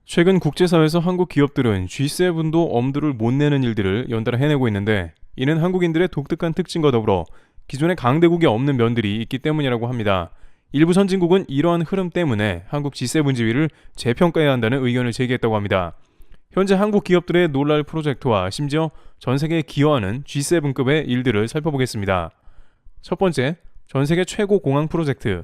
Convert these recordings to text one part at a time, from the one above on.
최근 국제사회에서 한국 기업들은 G7도 엄두를 못 내는 일들을 연달아 해내고 있는데, 이는 한국인들의 독특한 특징과 더불어 기존의 강대국이 없는 면들이 있기 때문이라고 합니다. 일부 선진국은 이러한 흐름 때문에 한국 G7 지위를 재평가해야 한다는 의견을 제기했다고 합니다. 현재 한국 기업들의 놀랄 프로젝트와 심지어 전 세계에 기여하는 G7급의 일들을 살펴보겠습니다. 첫 번째, 전 세계 최고 공항 프로젝트.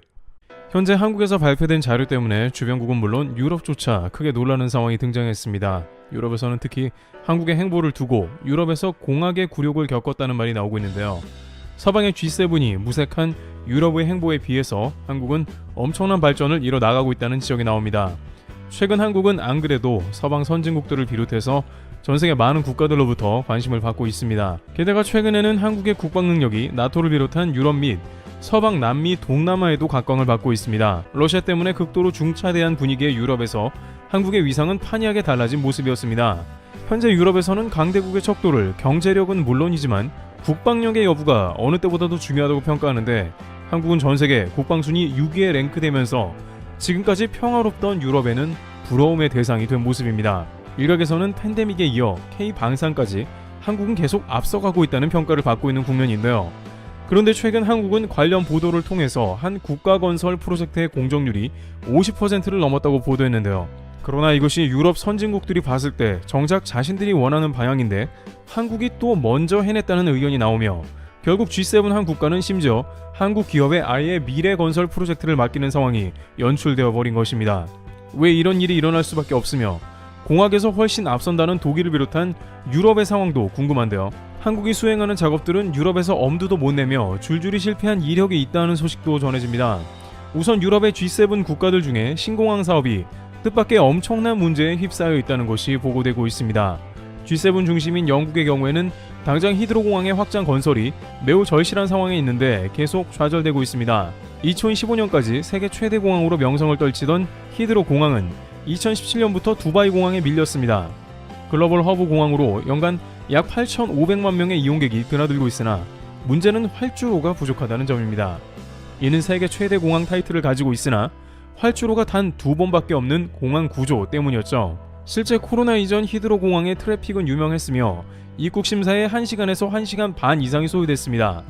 현재 한국에서 발표된 자료 때문에 주변국은 물론 유럽조차 크게 놀라는 상황이 등장했습니다. 유럽에서는 특히 한국의 행보를 두고 유럽에서 공학의 굴욕을 겪었다는 말이 나오고 있는데요. 서방의 G7이 무색한 유럽의 행보에 비해서 한국은 엄청난 발전을 이뤄 나가고 있다는 지적이 나옵니다. 최근 한국은 안 그래도 서방 선진국들을 비롯해서 전 세계 많은 국가들로부터 관심을 받고 있습니다. 게다가 최근에는 한국의 국방 능력이 나토를 비롯한 유럽 및 서방, 남미, 동남아에도 각광을 받고 있습니다. 러시아 때문에 극도로 중차대한 분위기의 유럽에서 한국의 위상은 판이하게 달라진 모습이었습니다. 현재 유럽에서는 강대국의 척도를 경제력은 물론이지만 국방력의 여부가 어느 때보다도 중요하다고 평가하는데, 한국은 전 세계 국방순위 6위에 랭크되면서 지금까지 평화롭던 유럽에는 부러움의 대상이 된 모습입니다. 일각에서는 팬데믹에 이어 K-방산까지 한국은 계속 앞서가고 있다는 평가를 받고 있는 국면인데요. 그런데 최근 한국은 관련 보도를 통해서 한 국가건설 프로젝트의 공정률이 50%를 넘었다고 보도했는데요. 그러나 이것이 유럽 선진국들이 봤을 때 정작 자신들이 원하는 방향인데 한국이 또 먼저 해냈다는 의견이 나오며, 결국 G7 한 국가는 심지어 한국 기업에 아예 미래 건설 프로젝트를 맡기는 상황이 연출되어 버린 것입니다. 왜 이런 일이 일어날 수밖에 없으며 공학에서 훨씬 앞선다는 독일을 비롯한 유럽의 상황도 궁금한데요. 한국이 수행하는 작업들은 유럽에서 엄두도 못 내며 줄줄이 실패한 이력이 있다는 소식도 전해집니다. 우선 유럽의 G7 국가들 중에 신공항 사업이 뜻밖의 엄청난 문제에 휩싸여 있다는 것이 보고되고 있습니다. G7 중심인 영국의 경우에는 당장 히드로공항의 확장 건설이 매우 절실한 상황에 있는데 계속 좌절되고 있습니다. 2015년까지 세계 최대 공항으로 명성을 떨치던 히드로공항은 2017년부터 두바이 공항에 밀렸습니다. 글로벌 허브 공항으로 연간 약 8,500만 명의 이용객이 드나들고 있으나 문제는 활주로가 부족하다는 점입니다. 이는 세계 최대 공항 타이틀을 가지고 있으나 활주로가 단 2번밖에 없는 공항 구조 때문이었죠. 실제 코로나 이전 히드로 공항의 트래픽은 유명했으며 입국 심사에 1시간에서 1시간 반 이상이 소요됐습니다.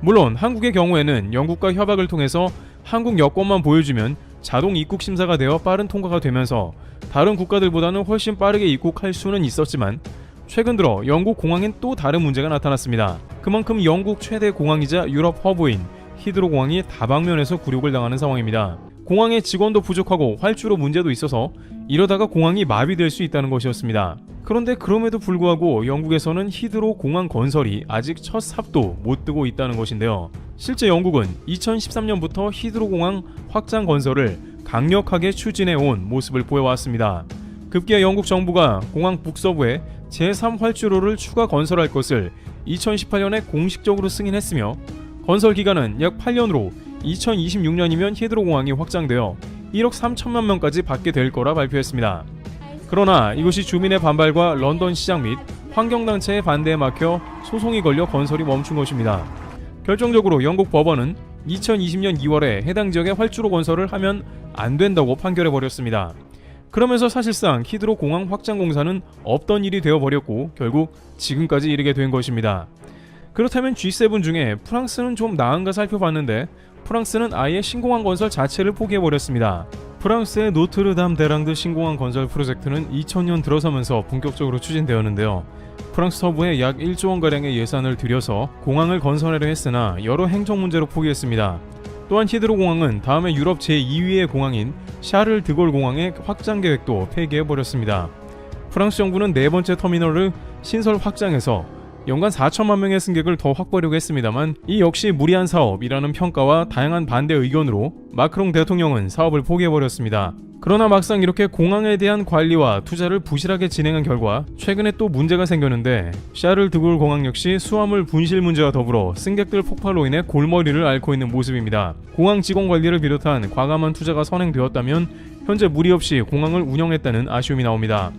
물론 한국의 경우에는 영국과 협약을 통해서 한국 여권만 보여주면 자동 입국 심사가 되어 빠른 통과가 되면서 다른 국가들보다는 훨씬 빠르게 입국할 수는 있었지만, 최근 들어 영국 공항엔 또 다른 문제가 나타났습니다. 그만큼 영국 최대 공항이자 유럽 허브인 히드로 공항이 다방면에서 굴욕을 당하는 상황입니다. 공항에 직원도 부족하고 활주로 문제도 있어서 이러다가 공항이 마비될 수 있다는 것이었습니다. 그런데 그럼에도 불구하고 영국에서는 히드로 공항 건설이 아직 첫 삽도 못 뜨고 있다는 것인데요. 실제 영국은 2013년부터 히드로 공항 확장 건설을 강력하게 추진해온 모습을 보여왔습니다. 급기야 영국 정부가 공항 북서부에 제3활주로를 추가 건설할 것을 2018년에 공식적으로 승인했으며, 건설 기간은 약 8년으로 2026년이면 히드로 공항이 확장되어 1억 3천만 명까지 받게 될 거라 발표했습니다. 그러나 이것이 주민의 반발과 런던 시장 및 환경단체의 반대에 막혀 소송이 걸려 건설이 멈춘 것입니다. 결정적으로 영국 법원은 2020년 2월에 해당 지역에 활주로 건설을 하면 안 된다고 판결해버렸습니다. 그러면서 사실상 히드로 공항 확장 공사는 없던 일이 되어버렸고 결국 지금까지 이르게 된 것입니다. 그렇다면 G7 중에 프랑스는 좀 나은가 살펴봤는데, 프랑스는 아예 신공항 건설 자체를 포기해버렸습니다. 프랑스의 노트르담 데랑드 신공항 건설 프로젝트는 2000년 들어서면서 본격적으로 추진되었는데요. 프랑스 서부에 약 1조 원가량의 예산을 들여서 공항을 건설하려 했으나 여러 행정 문제로 포기했습니다. 또한 히드로 공항은 다음에 유럽 제2위의 공항인 샤를 드골 공항의 확장 계획도 폐기해버렸습니다. 프랑스 정부는 네 번째 터미널을 신설 확장해서 연간 4천만 명의 승객을 더 확보하려고 했습니다만, 이 역시 무리한 사업이라는 평가와 다양한 반대 의견으로 마크롱 대통령은 사업을 포기해버렸습니다. 그러나 막상 이렇게 공항에 대한 관리와 투자를 부실하게 진행한 결과 최근에 또 문제가 생겼는데, 샤를 드골 공항 역시 수화물 분실 문제와 더불어 승객들 폭발로 인해 골머리를 앓고 있는 모습입니다. 공항 직원 관리를 비롯한 과감한 투자가 선행되었다면 현재 무리 없이 공항을 운영했다는 아쉬움이 나옵니다.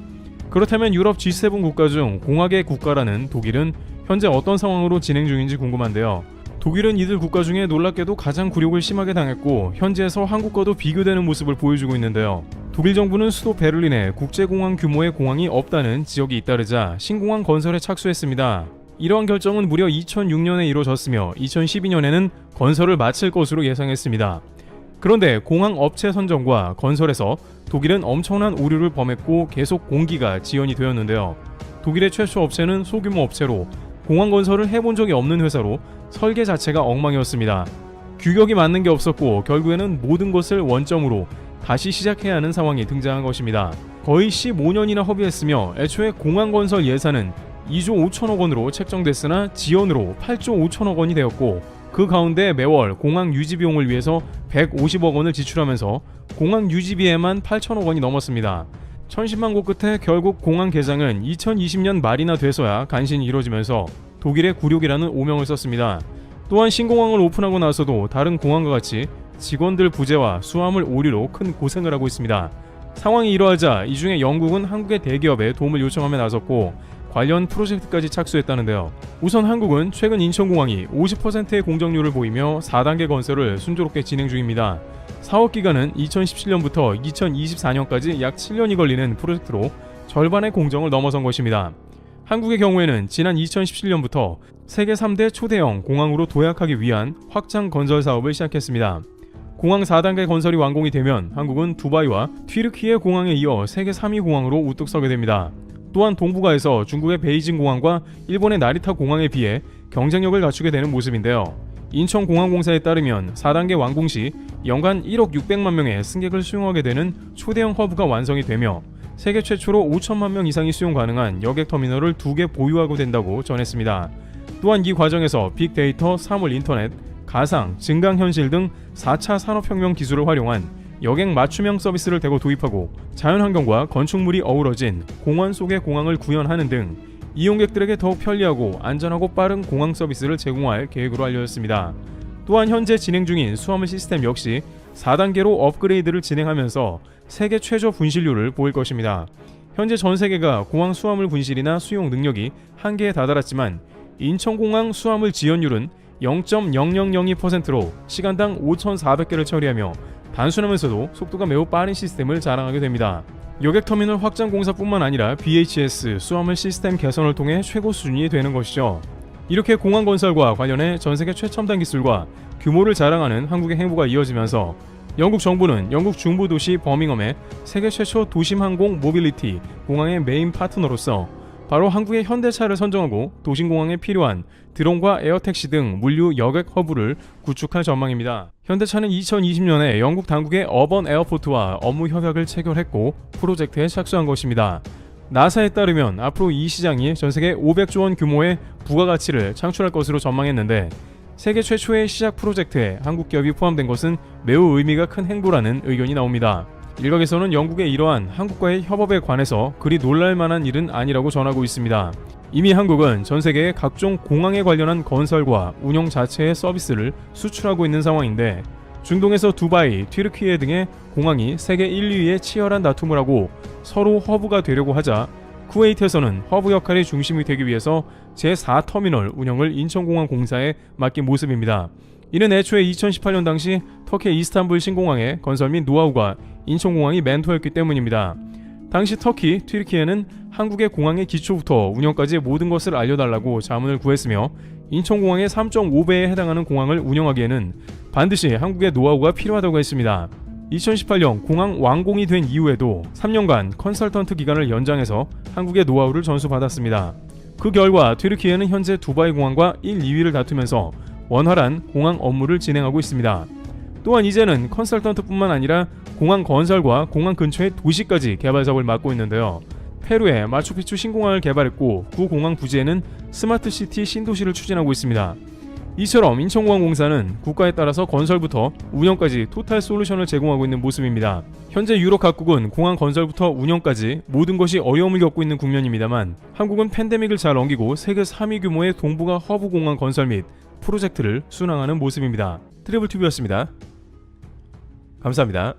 그렇다면 유럽 G7 국가 중 공학의 국가라는 독일은 현재 어떤 상황으로 진행 중인지 궁금한데요. 독일은 이들 국가 중에 놀랍게도 가장 굴욕을 심하게 당했고 현지에서 한국과도 비교되는 모습을 보여주고 있는데요. 독일 정부는 수도 베를린에 국제공항 규모의 공항이 없다는 지역이 잇따르자 신공항 건설에 착수했습니다. 이러한 결정은 무려 2006년에 이루어졌으며 2012년에는 건설을 마칠 것으로 예상했습니다. 그런데 공항 업체 선정과 건설에서 독일은 엄청난 오류를 범했고 계속 공기가 지연이 되었는데요. 독일의 최초 업체는 소규모 업체로 공항 건설을 해본 적이 없는 회사로 설계 자체가 엉망이었습니다. 규격이 맞는 게 없었고 결국에는 모든 것을 원점으로 다시 시작해야 하는 상황이 등장한 것입니다. 거의 15년이나 허비했으며 애초에 공항 건설 예산은 2조 5천억 원으로 책정됐으나 지연으로 8조 5천억 원이 되었고 그 가운데 매월 공항 유지 비용을 위해서 150억 원을 지출하면서 공항 유지비에만 8천억 원이 넘었습니다. 천신만고 끝에 결국 공항 개장은 2020년 말이나 돼서야 간신히 이뤄지면서 독일의 굴욕이라는 오명을 썼습니다. 또한 신공항을 오픈하고 나서도 다른 공항과 같이 직원들 부재와 수화물 오류로 큰 고생을 하고 있습니다. 상황이 이러하자 이 중에 영국은 한국의 대기업에 도움을 요청하며 나섰고 관련 프로젝트까지 착수했다는데요. 우선 한국은 최근 인천공항이 50%의 공정률을 보이며 4단계 건설을 순조롭게 진행 중입니다. 사업 기간은 2017년부터 2024년까지 약 7년이 걸리는 프로젝트로 절반의 공정을 넘어선 것입니다. 한국의 경우에는 지난 2017년부터 세계 3대 초대형 공항으로 도약하기 위한 확장 건설 사업을 시작했습니다. 공항 4단계 건설이 완공이 되면 한국은 두바이와 튀르키예 공항에 이어 세계 3위 공항으로 우뚝 서게 됩니다. 또한 동북아에서 중국의 베이징 공항과 일본의 나리타 공항에 비해 경쟁력을 갖추게 되는 모습인데요. 인천공항공사에 따르면 4단계 완공 시 연간 1억 600만 명의 승객을 수용하게 되는 초대형 허브가 완성이 되며 세계 최초로 5천만 명 이상이 수용 가능한 여객터미널을 2개 보유하고 된다고 전했습니다. 또한 이 과정에서 빅데이터, 사물 인터넷, 가상, 증강현실 등 4차 산업혁명 기술을 활용한 여객 맞춤형 서비스를 대거 도입하고 자연환경과 건축물이 어우러진 공원 속의 공항을 구현하는 등 이용객들에게 더욱 편리하고 안전하고 빠른 공항 서비스를 제공할 계획으로 알려졌습니다. 또한 현재 진행 중인 수화물 시스템 역시 4단계로 업그레이드를 진행하면서 세계 최저 분실률을 보일 것입니다. 현재 전 세계가 공항 수화물 분실이나 수용 능력이 한계에 다다랐지만 인천공항 수화물 지연율은 0.0002%로 시간당 5,400개를 처리하며 단순하면서도 속도가 매우 빠른 시스템을 자랑하게 됩니다. 여객터미널 확장 공사뿐만 아니라 BHS 수화물 시스템 개선을 통해 최고 수준이 되는 것이죠. 이렇게 공항 건설과 관련해 전세계 최첨단 기술과 규모를 자랑하는 한국의 행보가 이어지면서 영국 정부는 영국 중부 도시 버밍엄에 세계 최초 도심항공 모빌리티 공항의 메인 파트너로서 바로 한국의 현대차를 선정하고 도심공항에 필요한 드론과 에어택시 등 물류 여객 허브를 구축할 전망입니다. 현대차는 2020년에 영국 당국의 어번 에어포트와 업무 협약을 체결했고 프로젝트에 착수한 것입니다. 나사에 따르면 앞으로 이 시장이 전세계 500조 원 규모의 부가가치를 창출할 것으로 전망했는데 세계 최초의 시작 프로젝트에 한국 기업이 포함된 것은 매우 의미가 큰 행보라는 의견이 나옵니다. 일각에서는 영국의 이러한 한국과의 협업에 관해서 그리 놀랄만한 일은 아니라고 전하고 있습니다. 이미 한국은 전 세계의 각종 공항에 관련한 건설과 운영 자체의 서비스를 수출하고 있는 상황인데 중동에서 두바이, 튀르키예 등의 공항이 세계 1, 2위에 치열한 다툼을 하고 서로 허브가 되려고 하자 쿠웨이트에서는 허브 역할의 중심이 되기 위해서 제4터미널 운영을 인천공항공사에 맡긴 모습입니다. 이는 애초에 2018년 당시 터키 이스탄불 신공항의 건설 및 노하우가 인천공항이 멘토였기 때문입니다. 당시 터키, 튀르키예는 한국의 공항의 기초부터 운영까지의 모든 것을 알려달라고 자문을 구했으며 인천공항의 3.5배에 해당하는 공항을 운영하기에는 반드시 한국의 노하우가 필요하다고 했습니다. 2018년 공항 완공이 된 이후에도 3년간 컨설턴트 기간을 연장해서 한국의 노하우를 전수받았습니다. 그 결과 튀르키예는 현재 두바이 공항과 1, 2위를 다투면서 원활한 공항 업무를 진행하고 있습니다. 또한 이제는 컨설턴트뿐만 아니라 공항 건설과 공항 근처의 도시까지 개발 사업을 맡고 있는데요. 페루에 마추픽추 신공항을 개발했고 구 공항 부지에는 스마트시티 신도시를 추진하고 있습니다. 이처럼 인천공항공사는 국가에 따라서 건설부터 운영까지 토탈 솔루션을 제공하고 있는 모습입니다. 현재 유럽 각국은 공항 건설부터 운영까지 모든 것이 어려움을 겪고 있는 국면입니다만 한국은 팬데믹을 잘 넘기고 세계 3위 규모의 동북아 허브 공항 건설 및 프로젝트를 순항하는 모습입니다. 트래블튜브였습니다. 감사합니다.